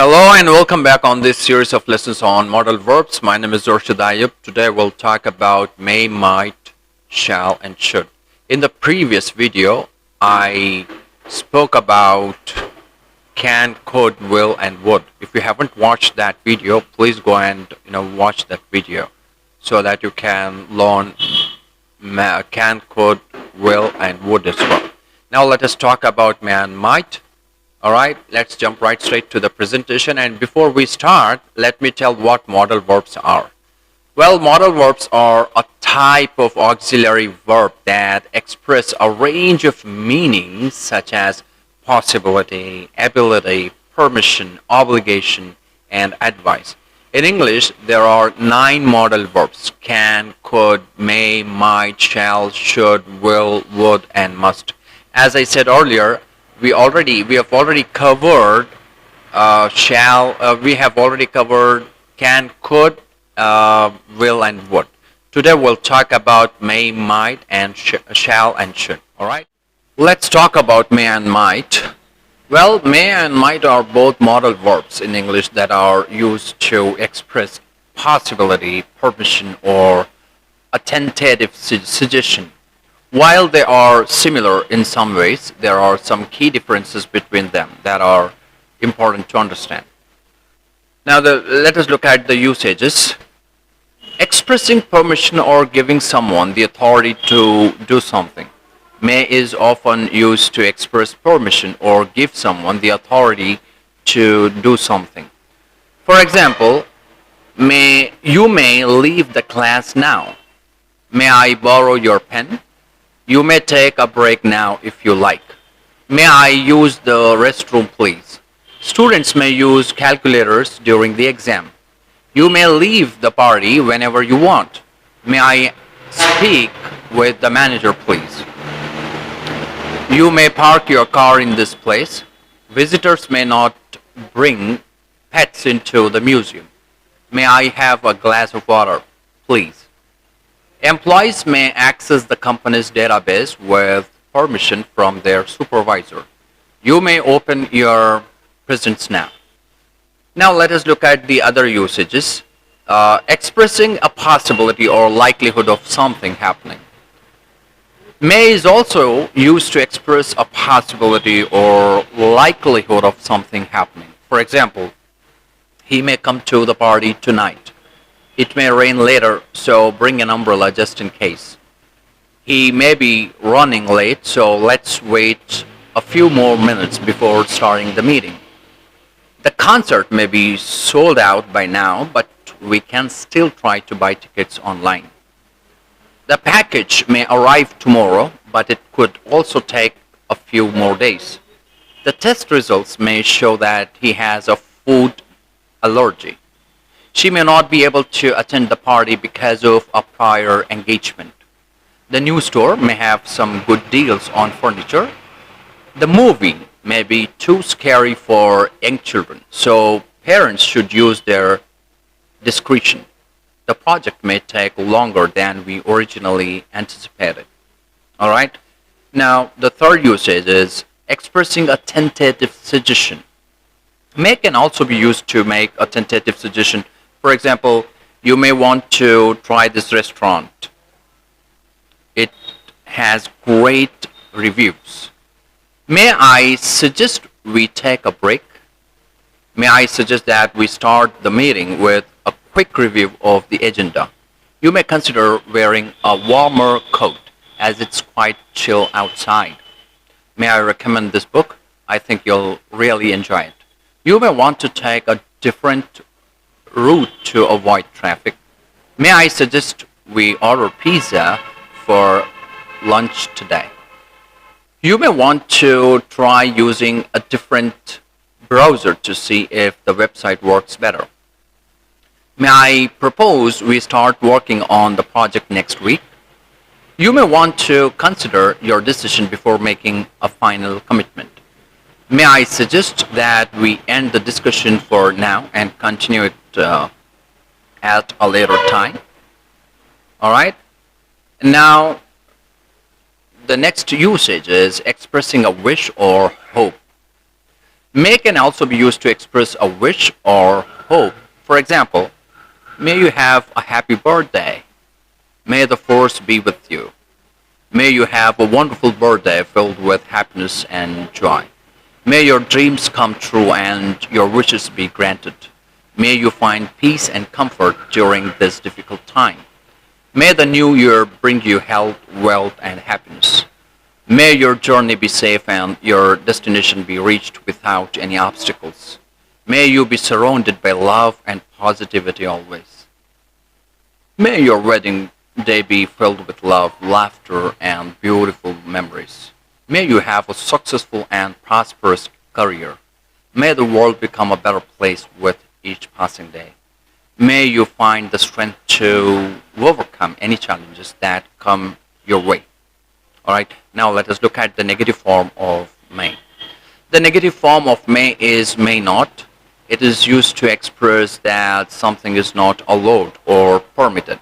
Hello and welcome back on this series of lessons on modal verbs. My name is Dorshid Ayub. Today we'll talk about may, might, shall and should. In the previous video, I spoke about can, could, will and would. If you haven't watched that video, please go and watch that video so that you can learn can, could, will and would as well. Now let us talk about may and might. Alright, let's jump right straight to the presentation, and before we start, let me tell what modal verbs are. Well, modal verbs are a type of auxiliary verb that express a range of meanings such as possibility, ability, permission, obligation, and advice. In English, there are 9 modal verbs: can, could, may, might, shall, should, will, would, and must. As I said earlier, we have already covered we have already covered can, could, will and would. Today we'll talk about may, might and shall and should. All right, let's talk about may and might. Well, may and might are both modal verbs in English that are used to express possibility, permission, or a tentative suggestion. While they are similar in some ways, there are some key differences between them that are important to understand. Now, let us look at the usages. Expressing permission or giving someone the authority to do something. May is often used to express permission or give someone the authority to do something. For example, you may leave the class now. May I borrow your pen? You may take a break now if you like. May I use the restroom, please? Students may use calculators during the exam. You may leave the party whenever you want. May I speak with the manager, please? You may park your car in this place. Visitors may not bring pets into the museum. May I have a glass of water, please? Employees may access the company's database with permission from their supervisor. You may open your presents now. Now let us look at the other usages. Expressing a possibility or likelihood of something happening. May is also used to express a possibility or likelihood of something happening. For example, he may come to the party tonight. It may rain later, so bring an umbrella just in case. He may be running late, so let's wait a few more minutes before starting the meeting. The concert may be sold out by now, but we can still try to buy tickets online. The package may arrive tomorrow, but it could also take a few more days. The test results may show that he has a food allergy. She may not be able to attend the party because of a prior engagement. The new store may have some good deals on furniture. The movie may be too scary for young children, so parents should use their discretion. The project may take longer than we originally anticipated. All right. Now, the third usage is expressing a tentative suggestion. May can also be used to make a tentative suggestion. For example, you may want to try this restaurant. It has great reviews. May I suggest we take a break? May I suggest that we start the meeting with a quick review of the agenda? You may consider wearing a warmer coat as it's quite chill outside. May I recommend this book? I think you'll really enjoy it. You may want to take a different route to avoid traffic. May I suggest we order pizza for lunch today? You may want to try using a different browser to see if the website works better. May I propose we start working on the project next week? You may want to consider your decision before making a final commitment. May I suggest that we end the discussion for now and continue it at a later time? All right. Now, the next usage is expressing a wish or hope. May can also be used to express a wish or hope. For example, may you have a happy birthday. May the force be with you. May you have a wonderful birthday filled with happiness and joy. May your dreams come true and your wishes be granted. May you find peace and comfort during this difficult time. May the new year bring you health, wealth, and happiness. May your journey be safe and your destination be reached without any obstacles. May you be surrounded by love and positivity always. May your wedding day be filled with love, laughter, and beautiful memories. May you have a successful and prosperous career. May the world become a better place with each passing day. May you find the strength to overcome any challenges that come your way. Alright, now let us look at the negative form of may. The negative form of may is may not. It is used to express that something is not allowed or permitted.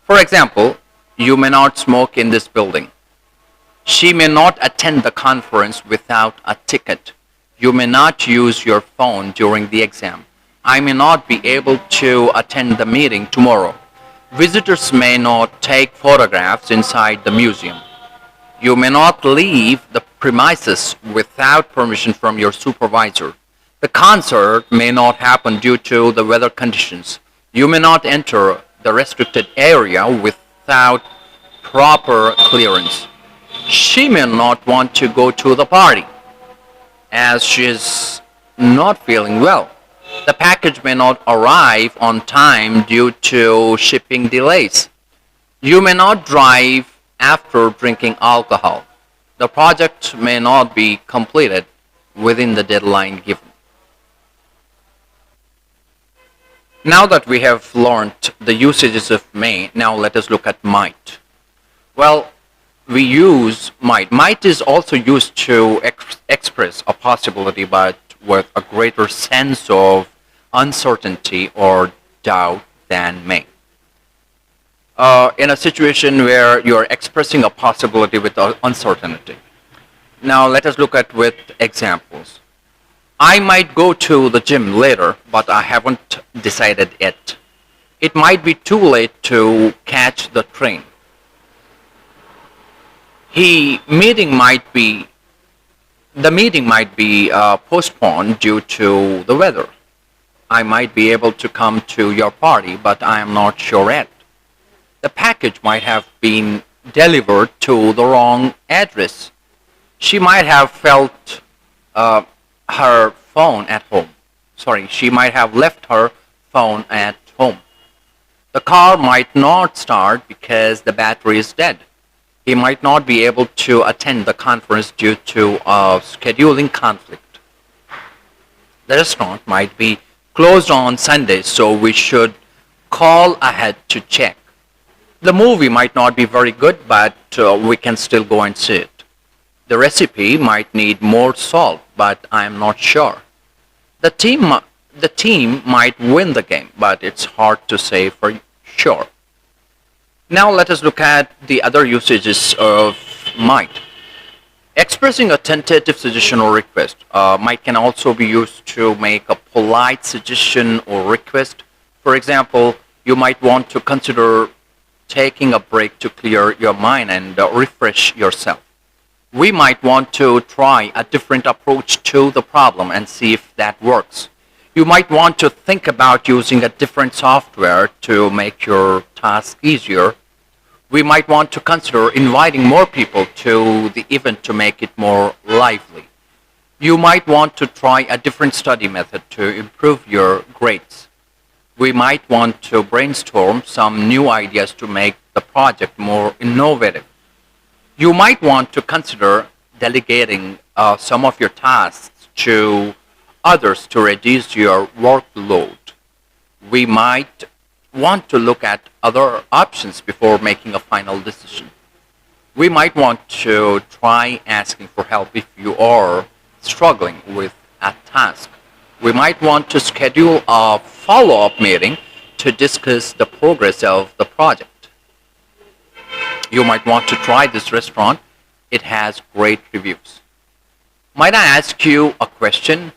For example, you may not smoke in this building. She may not attend the conference without a ticket. You may not use your phone during the exam. I may not be able to attend the meeting tomorrow. Visitors may not take photographs inside the museum. You may not leave the premises without permission from your supervisor. The concert may not happen due to the weather conditions. You may not enter the restricted area without proper clearance. She may not want to go to the party as she is not feeling well. The package may not arrive on time due to shipping delays. You may not drive after drinking alcohol. The project may not be completed within the deadline given. Now that we have learned the usages of may, now let us look at might. Well, we use might. Might is also used to express a possibility but with a greater sense of uncertainty or doubt than may. In a situation where you're expressing a possibility with uncertainty. Now let us look at with examples. I might go to the gym later, but I haven't decided yet. It might be too late to catch the train. The meeting might be postponed due to the weather. I might be able to come to your party, but I am not sure yet. The package might have been delivered to the wrong address. She might have felt her phone at home. She might have left her phone at home. The car might not start because the battery is dead. He might not be able to attend the conference due to a scheduling conflict. The restaurant might be closed on Sunday, so we should call ahead to check. The movie might not be very good, but we can still go and see it. The recipe might need more salt, but I am not sure. The team might win the game, but it's hard to say for sure. Now let us look at the other usages of might. Expressing a tentative suggestion or request. Might can also be used to make a polite suggestion or request. For example, you might want to consider taking a break to clear your mind and refresh yourself. We might want to try a different approach to the problem and see if that works. You might want to think about using a different software to make your task easier. We might want to consider inviting more people to the event to make it more lively. You might want to try a different study method to improve your grades. We might want to brainstorm some new ideas to make the project more innovative. You might want to consider delegating some of your tasks to others to reduce your workload. We might want to look at other options before making a final decision. We might want to try asking for help if you are struggling with a task. We might want to schedule a follow-up meeting to discuss the progress of the project. You might want to try this restaurant. It has great reviews. Might I ask you a question?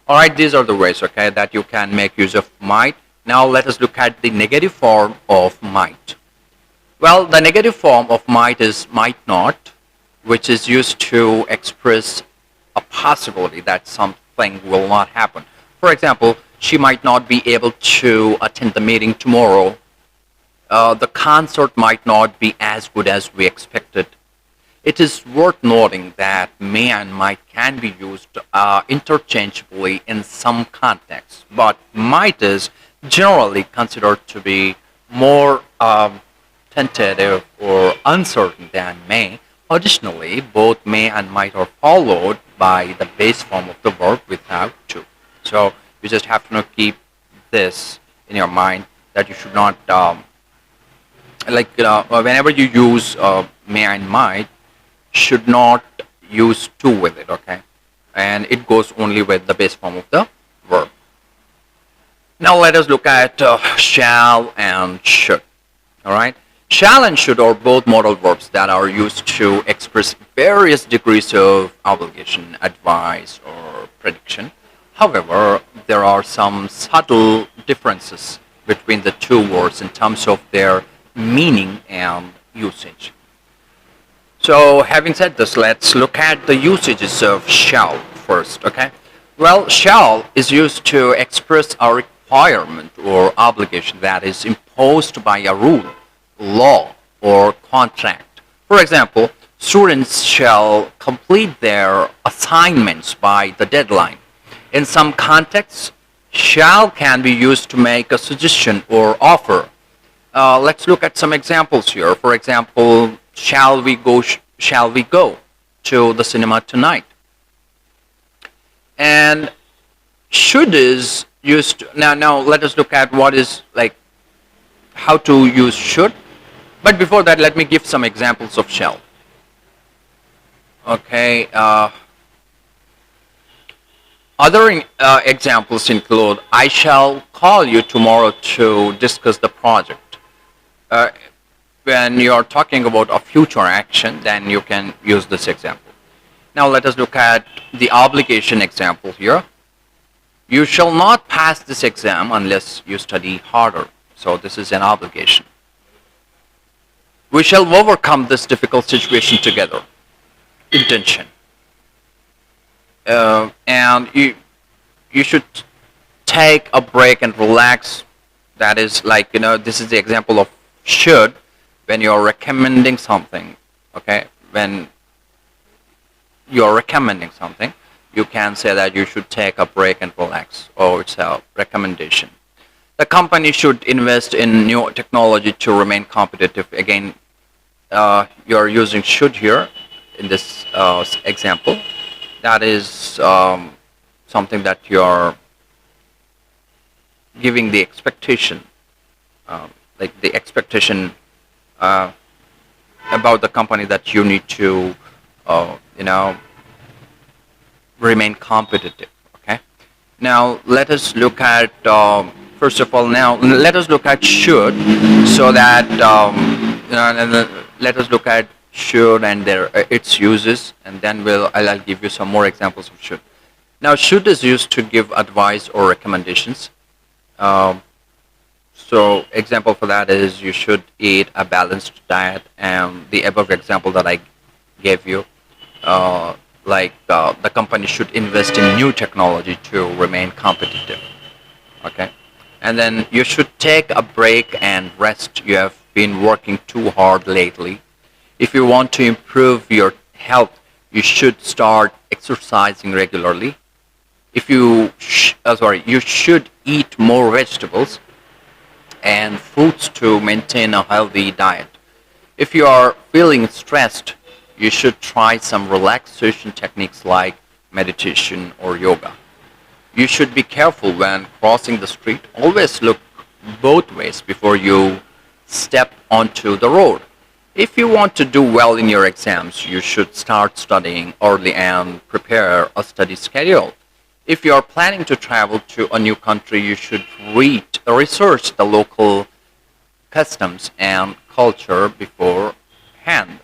All right, these are the ways, okay, that you can make use of might. Now let us look at the negative form of might. Well, the negative form of might is might not, which is used to express a possibility that something will not happen. For example, she might not be able to attend the meeting tomorrow. The concert might not be as good as we expected. It is worth noting that may and might can be used interchangeably in some contexts, but might is generally considered to be more tentative or uncertain than may. Additionally, both may and might are followed by the base form of the verb without to. So you just have to keep this in your mind that you should not whenever you use may and might, should not use to with it, okay? And it goes only with the base form of the verb. Now let us look at shall and should, all right? Shall and should are both modal verbs that are used to express various degrees of obligation, advice, or prediction. However, there are some subtle differences between the two words in terms of their meaning and usage. So having said this, let's look at the usages of shall first, okay? Well, shall is used to express a requirement or obligation that is imposed by a rule, law, or contract. For example, students shall complete their assignments by the deadline. In some contexts, shall can be used to make a suggestion or offer. Let's look at some examples here. For example, shall we go to the cinema tonight? And should is used now let us look at what is like how to use should. But before that, let me give some examples of shall. Okay. Other examples include I shall call you tomorrow to discuss the project. When you are talking about a future action, then you can use this example. Now let us look at the obligation example here. You shall not pass this exam unless you study harder. So this is an obligation. We shall overcome this difficult situation together. Intention. And you should take a break and relax. That is like, this is the example of should when you're recommending something, okay? When you're recommending something, you can say that you should take a break and relax, or it's a recommendation. The company should invest in new technology to remain competitive. Again, you're using should here in this example. That is something that you're giving the expectation, like the expectation about the company that you need to, remain competitive. Okay. Now let us look at first of all. Now let us look at should, so that let us look at should and their its uses, and then I'll give you some more examples of should. Now should is used to give advice or recommendations. So example for that is you should eat a balanced diet, and the above example that I gave you, the company should invest in new technology to remain competitive. Okay, and then you should take a break and rest. You have been working too hard lately. If you want to improve your health, you should start exercising regularly. If you you should eat more vegetables and fruits to maintain a healthy diet. If you are feeling stressed, you should try some relaxation techniques like meditation or yoga. You should be careful when crossing the street. Always look both ways before you step onto the road. If you want to do well in your exams, you should start studying early and prepare a study schedule. If you are planning to travel to a new country, you should research the local customs and culture beforehand.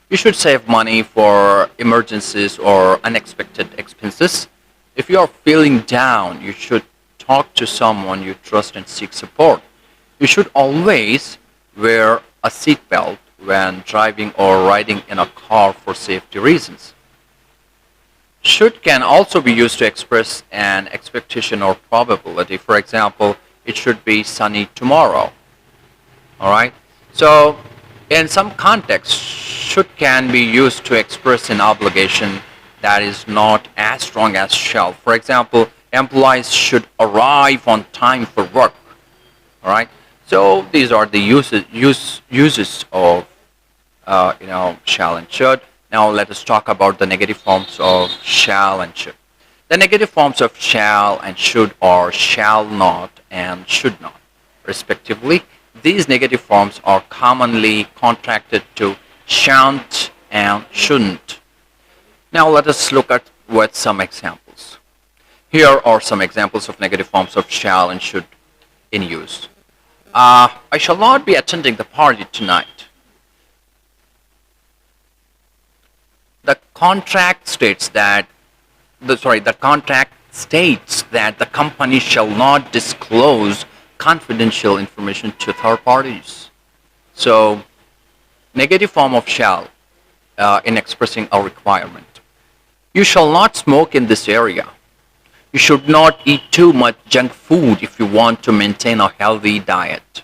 You should save money for emergencies or unexpected expenses. If you are feeling down, you should talk to someone you trust and seek support. You should always wear a seatbelt when driving or riding in a car for safety reasons. Should can also be used to express an expectation or probability. For example, it should be sunny tomorrow. All right. So, in some contexts, should can be used to express an obligation that is not as strong as shall. For example, employees should arrive on time for work. All right. So these are the uses of shall and should. Now let us talk about the negative forms of shall and should. The negative forms of shall and should are shall not and should not, respectively. These negative forms are commonly contracted to shan't and shouldn't. Now let us look at with some examples. Here are some examples of negative forms of shall and should in use. I shall not be attending the party tonight. The contract states that the contract states that the company shall not disclose confidential information to third parties. So, negative form of shall in expressing a requirement. You shall not smoke in this area. You should not eat too much junk food if you want to maintain a healthy diet.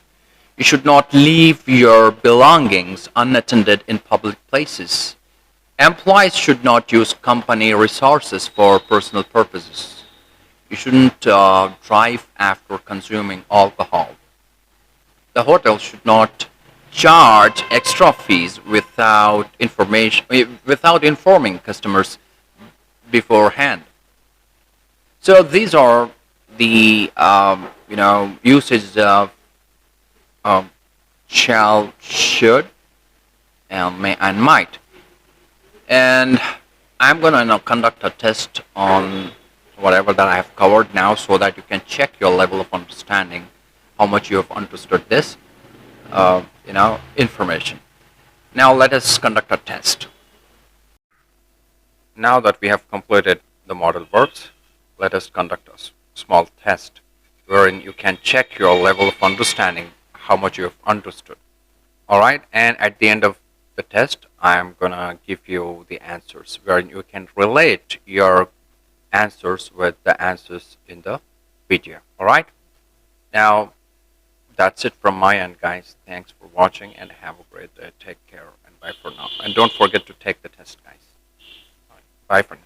You should not leave your belongings unattended in public places. Employees should not use company resources for personal purposes. You shouldn't drive after consuming alcohol. The hotel should not charge extra fees without informing customers beforehand. So these are the uses of shall, should, and may and might. And I'm going to now conduct a test on whatever that I have covered now, so that you can check your level of understanding, how much you have understood this information. Now let us conduct a test. Now that we have completed the modal verbs, let us conduct a small test wherein you can check your level of understanding, how much you have understood. All right, and at the end of the test, I am gonna give you the answers wherein you can relate your answers with the answers in the video. All right, now that's it from my end, guys. Thanks for watching and have a great day. Take care and bye for now. And don't forget to take the test, guys. All right, bye for now.